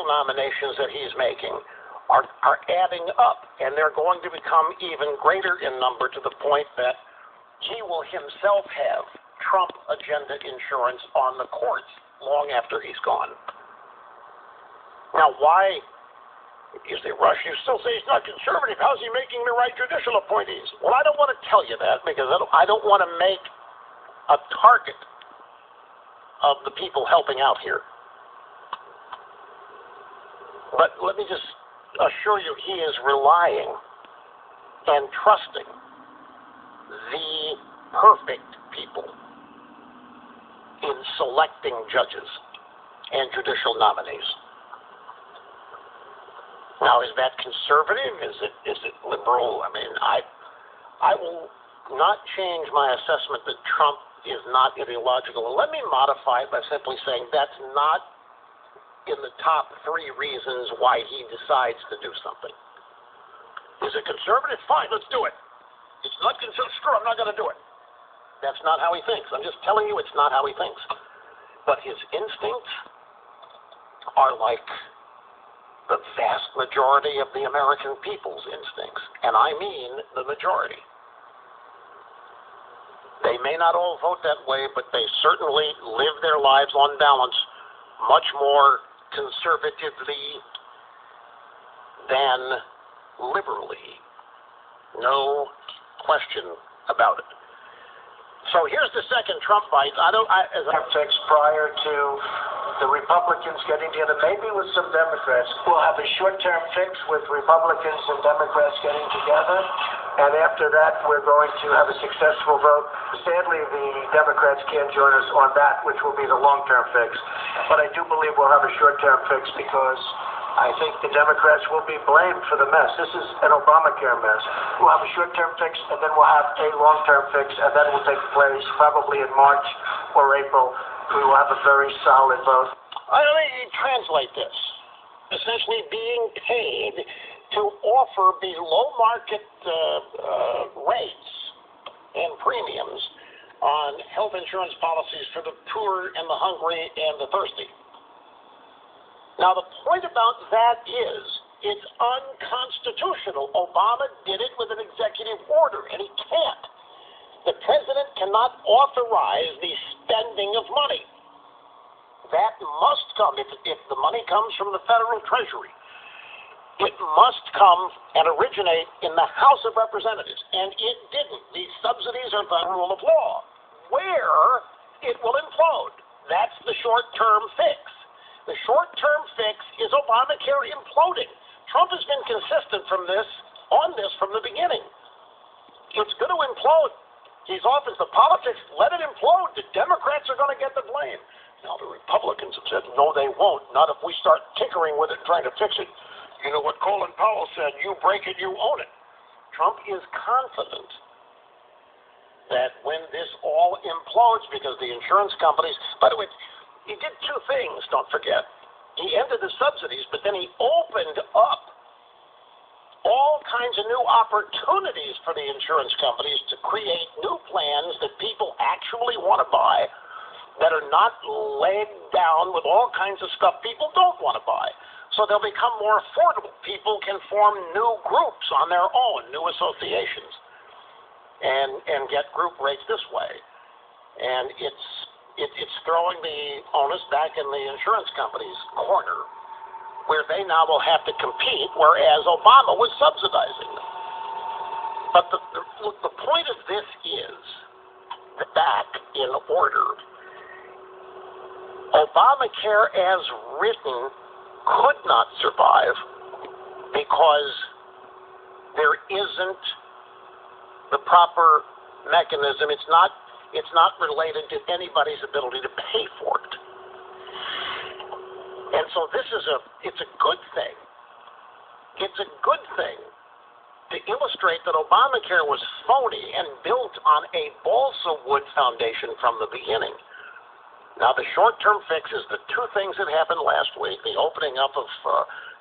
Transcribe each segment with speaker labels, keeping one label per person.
Speaker 1: nominations that he's making are adding up, and they're going to become even greater in number to the point that he will himself have Trump agenda insurance on the courts long after he's gone. Now, why is there rush? You still say he's not conservative. How's he making the right judicial appointees? Well, I don't want to tell you that because I don't want to make a target of the people helping out here. But let me just assure you, he is relying and trusting the perfect people in selecting judges and judicial nominees. Now, is that conservative? Is it liberal? I mean, I will not change my assessment that Trump is not ideological. Let me modify it by simply saying that's not in the top 3 reasons why he decides to do something. Is it conservative? Fine, let's do it. It's not conservative. Screw, I'm not going to do it. That's not how he thinks. I'm just telling you it's not how he thinks. But his instincts are like the vast majority of the American people's instincts. And I mean the majority. They may not all vote that way, but they certainly live their lives on balance much more conservatively than liberally. No question about it. So here's the second Trump fight.
Speaker 2: Fix prior to the Republicans getting together, maybe with some Democrats. We'll have a short-term fix with Republicans and Democrats getting together, and after that, we're going to have a successful vote. Sadly, the Democrats can't join us on that, which will be the long-term fix. But I do believe we'll have a short-term fix because I think the Democrats will be blamed for the mess. This is an Obamacare mess. We'll have a short-term fix, and then we'll have a long-term fix, and that will take place probably in March or April. We will have a very solid vote.
Speaker 1: Let me translate this. Essentially being paid to offer below market rates and premiums on health insurance policies for the poor and the hungry and the thirsty. Now, the point about that is it's unconstitutional. Obama did it with an executive order, and he can't. The president cannot authorize the spending of money. That must come, if the money comes from the federal treasury, it must come and originate in the House of Representatives, and it didn't. These subsidies are the rule of law, where it will implode. That's the short-term fix. The short-term fix is Obamacare imploding. Trump has been consistent on this from the beginning. It's going to implode. He's off as the politics. Let it implode. The Democrats are going to get the blame. Now, the Republicans have said, no, they won't. Not if we start tinkering with it and trying to fix it. You know what Colin Powell said, you break it, you own it. Trump is confident that when this all implodes, because the insurance companies, by the way, he did 2 things, don't forget. He ended the subsidies, but then he opened up all kinds of new opportunities for the insurance companies to create new plans that people actually want to buy that are not laid down with all kinds of stuff people don't want to buy. So they'll become more affordable. People can form new groups on their own, new associations, and get group rates this way. And it's throwing the onus back in the insurance companies' corner, where they now will have to compete, whereas Obama was subsidizing them. But the point of this is, back in order, Obamacare as written could not survive because there isn't the proper mechanism. It's not related to anybody's ability to pay for it. And so it's a good thing. It's a good thing to illustrate that Obamacare was phony and built on a balsa wood foundation from the beginning. Now, the short-term fix is the 2 things that happened last week, the opening up of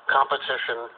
Speaker 1: competition